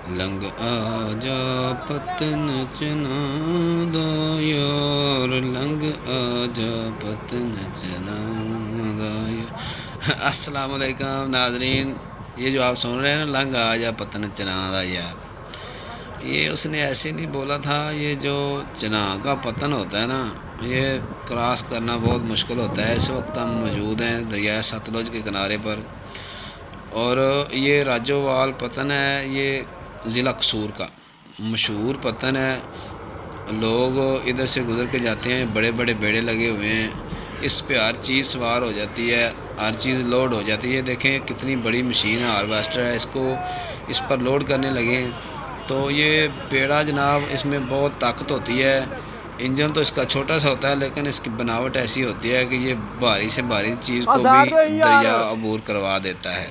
لنگ آ جا پتن چنا دا یار، لنگ آ جا پتن چنا دا یار۔ السلام علیکم ناظرین، یہ جو آپ سن رہے ہیں نا، لنگ آ جا پتن چنا دا یار، یہ اس نے ایسے نہیں بولا تھا۔ یہ جو چنا کا پتن ہوتا ہے نا، یہ کراس کرنا بہت مشکل ہوتا ہے۔ اس وقت ہم موجود ہیں دریائے ستلج کے کنارے پر، اور یہ راجووال پتن ہے، یہ ضلع قصور کا مشہور پتن ہے۔ لوگ ادھر سے گزر کے جاتے ہیں، بڑے بڑے بیڑے لگے ہوئے ہیں، اس پہ ہر چیز سوار ہو جاتی ہے، ہر چیز لوڈ ہو جاتی ہے۔ دیکھیں کتنی بڑی مشین ہے، ہارویسٹر ہے، اس پر لوڈ کرنے لگے ہیں۔ تو یہ بیڑا جناب، اس میں بہت طاقت ہوتی ہے۔ انجن تو اس کا چھوٹا سا ہوتا ہے، لیکن اس کی بناوٹ ایسی ہوتی ہے کہ یہ بھاری سے بھاری چیز کو بھی دریا عبور کروا دیتا ہے،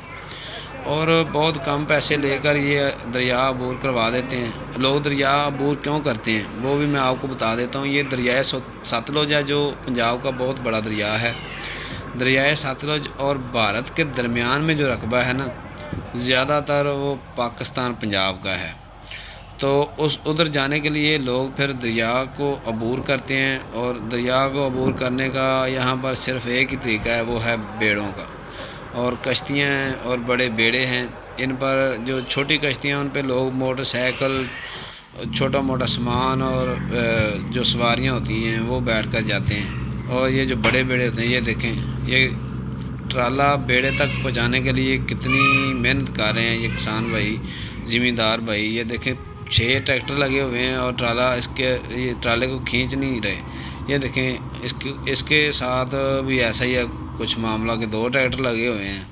اور بہت کم پیسے لے کر یہ دریا عبور کروا دیتے ہیں۔ لوگ دریا عبور کیوں کرتے ہیں وہ بھی میں آپ کو بتا دیتا ہوں۔ یہ دریائے ستلج ہے، جو پنجاب کا بہت بڑا دریا ہے۔ دریائے ستلج اور بھارت کے درمیان میں جو رقبہ ہے نا، زیادہ تر وہ پاکستان پنجاب کا ہے۔ تو ادھر جانے کے لیے لوگ پھر دریا کو عبور کرتے ہیں، اور دریا کو عبور کرنے کا یہاں پر صرف ایک ہی طریقہ ہے، وہ ہے بیڑوں کا۔ اور کشتیاں ہیں اور بڑے بیڑے ہیں، ان پر جو چھوٹی کشتیاں ان پہ لوگ موٹر سائیکل، چھوٹا موٹا سامان اور جو سواریاں ہوتی ہیں وہ بیٹھ کر جاتے ہیں۔ اور یہ جو بڑے بیڑے ہوتے ہیں، یہ دیکھیں، یہ ٹرالا بیڑے تک پہنچانے کے لیے کتنی محنت کر رہے ہیں یہ کسان بھائی، زمیندار بھائی۔ یہ دیکھیں 6 ٹریکٹر لگے ہوئے ہیں، اور یہ ٹرالے کو کھینچ نہیں رہے۔ یہ دیکھیں اس کے ساتھ بھی ایسا ہی ہے کچھ معاملہ کہ 2 ٹریکٹر لگے ہوئے ہیں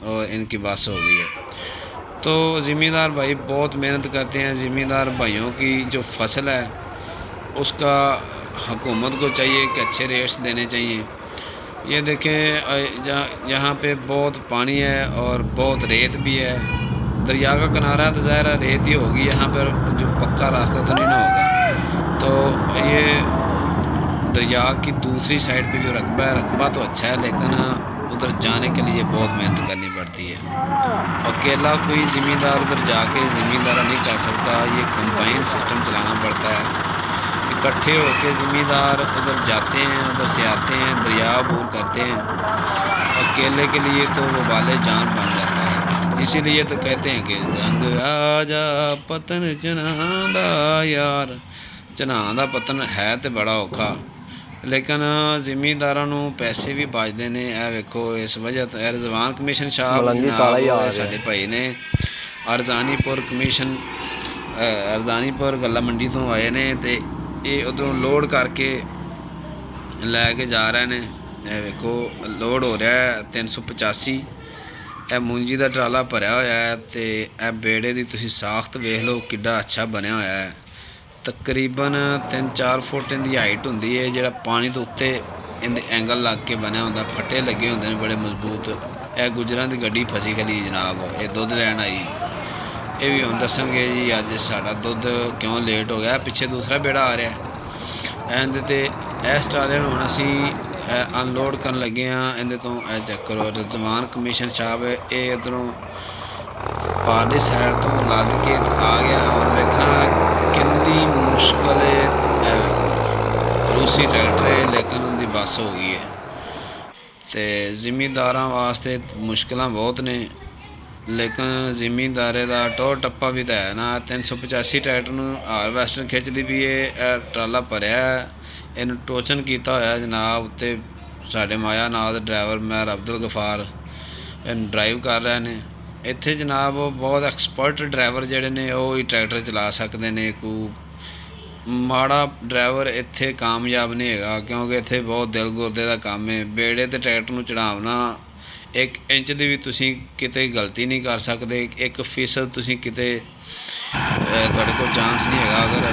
اور ان کی بس ہو گئی ہے۔ تو زمیندار بھائی بہت محنت کرتے ہیں۔ زمیندار بھائیوں کی جو فصل ہے اس کا حکومت کو چاہیے کہ اچھے ریٹس دینے چاہیے۔ یہ دیکھیں یہاں پہ بہت پانی ہے اور بہت ریت بھی ہے۔ دریا کا کنارہ ہے تو ظاہر ہے ریت ہی ہوگی، یہاں پر جو پکا راستہ تو نہیں نہ ہوگا۔ تو یہ دریا کی دوسری سائڈ پہ جو رقبہ ہے، رقبہ تو اچھا ہے، لیکن ادھر جانے کے لیے بہت محنت کرنی پڑتی ہے۔ اکیلا کوئی زمیندار ادھر جا کے زمیندارہ نہیں کر سکتا، یہ کمبائن سسٹم چلانا پڑتا ہے۔ اکٹھے ہو کے زمیندار ادھر جاتے ہیں، ادھر سے آتے ہیں، دریا عبور کرتے ہیں۔ اکیلے کے لیے تو وہ بالے جان بن جاتا ہے۔ اسی لیے تو کہتے ہیں کہ لنگ آ جا پتن چنا دا یار۔ چنا دا پتن ہے تو بڑا اوکھا، لیکن زمینداراں نوں پیسے بھی بچتے ہیں۔ اے ویکھو اس وجہ تو رضوان کمیشن صاحب جناب ساڈے بھائی نے ارزانی پور کمیشن، ارزانی پور گلا منڈی تو آئے نے، تے یہ ادھروں لوڈ کر کے لے کے جا رہے ہیں۔ اے ویکھو لوڈ ہو رہا ہے 385۔ اے مونجی دا ٹرالا بھریا ہوا ہے، تے اے بیڑے دی تسی ساخت ویکھ لو کڈا اچھا بنیا ہوا ہے۔ تقریباً 3-4 فٹ ان دی ہائٹ ہوندی ہے، جڑا پانی تو اتنے ان دے اینگل لگ کے بنیا ہوندا، پھٹے لگے ہوندے نے بڑے مضبوط۔ اے گجراں دی گڈی پھسی کھلی جناب، اے دودھ لین آئی۔ یہ بھی ہوں دسن گے جی اج ساڈا دودھ کیوں لیٹ ہو گیا۔ پیچھے دوسرا بیڑا آ رہا ہے، اندر اس ٹرالے نوں ہن اسی ان لوڈ کرن لگے ہاں۔ اندر تو اے چیک کرو، رضوان کمیشن صاحب یہ ادھروں پارلی سائڈ تو لد کے آ گیا، اور ویکھنا کنی مشکل ہے۔ روسی ٹریکٹر ہے لیکن ان کی بس ہو گئی ہے۔ تو زمینداراں واسطے مشکلاں بہت نے، لیکن زمیندارے دا ٹور ٹپا بھی تو ہے نا۔ 385 ٹریکٹر نوں ہارویسٹر کھچتی بھی ہے، ٹرالا بھریا ہے، یہ ٹوچن کیتا ہوا جناب۔ تے ساڈے مایا ناز ڈرائیور مہر عبدالغفار ڈرائیو کر رہے ہیں۔ اتنے جناب بہت ایکسپرٹ ڈرائیور جڑے نے وہ ہی ٹریکٹر چلا سکتے ہیں، کوئی ماڑا ڈرائیور اتنے کامیاب نہیں ہے، کیونکہ اتنے بہت دل گردے کا کام ہے۔ بیڑے تے ٹریکٹر نوں چڑھاونا 1 انچ دی بھی تسی کتے غلطی نہیں کر سکتے، 1% تسی کتے تواڈے کول چانس نہیں ہے۔ اگر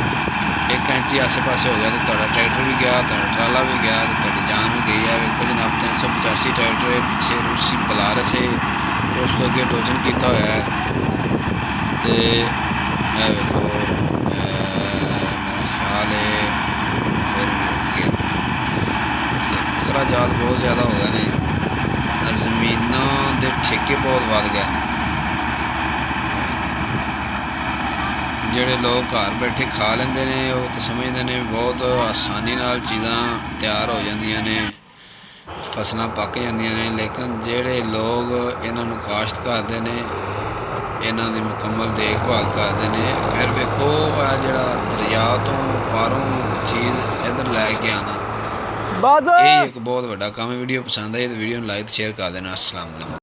1 انچ ہی آسے پاسے ہو گیا تو تہاڈا ٹریکٹر بھی گیا، تہاڈا ٹرالا بھی گیا، تو تہاڈی جان بھی گئی ہے۔ ویکھو جناب 385 ٹریکٹر ہے، پیچھے روسی بلارس ہے، اس تو اگے ٹوچن کیتا ہوا ہے۔ تو اے ویکھو میرا خیال ہے پھر رک گیا، اخراجات بہت زیادہ ہو گئے ہیں، زمیناں دے ٹھیکے بہت ود گئے ہیں۔ ਜਿਹੜੇ ਲੋਕ ਘਰ ਬੈਠੇ ਖਾ ਲੈਂਦੇ ਨੇ ਉਹ ਤਾਂ ਸਮਝਦੇ ਨੇ ਬਹੁਤ ਆਸਾਨੀ ਨਾਲ ਚੀਜ਼ਾਂ ਤਿਆਰ ਹੋ ਜਾਂਦੀਆਂ ਨੇ, ਫਸਲਾਂ ਪੱਕ ਜਾਂਦੀਆਂ ਨੇ। ਲੇਕਿਨ ਜਿਹੜੇ ਲੋਕ ਇਹਨਾਂ ਨੂੰ ਕਾਸ਼ਤ ਕਰਦੇ ਨੇ, ਇਹਨਾਂ ਦੀ ਮੁਕੰਮਲ ਦੇਖਭਾਲ ਕਰਦੇ ਨੇ, ਫਿਰ ਵੇਖੋ ਆ ਜਿਹੜਾ ਦਰਿਆ ਤੋਂ ਪਾਰੋਂ ਚੀਜ਼ ਇੱਧਰ ਲੈ ਕੇ ਆਉਣਾ, ਇਹ ਇੱਕ ਬਹੁਤ ਵੱਡਾ ਕੰਮ ਹੈ। ਵੀਡੀਓ ਪਸੰਦ ਆਈ ਤਾਂ ਵੀਡੀਓ ਨੂੰ ਲਾਈਕ ਸ਼ੇਅਰ ਕਰ ਦੇਣਾ। ਅਸਲਾਮ ਵਾਲੇਕੁਮ।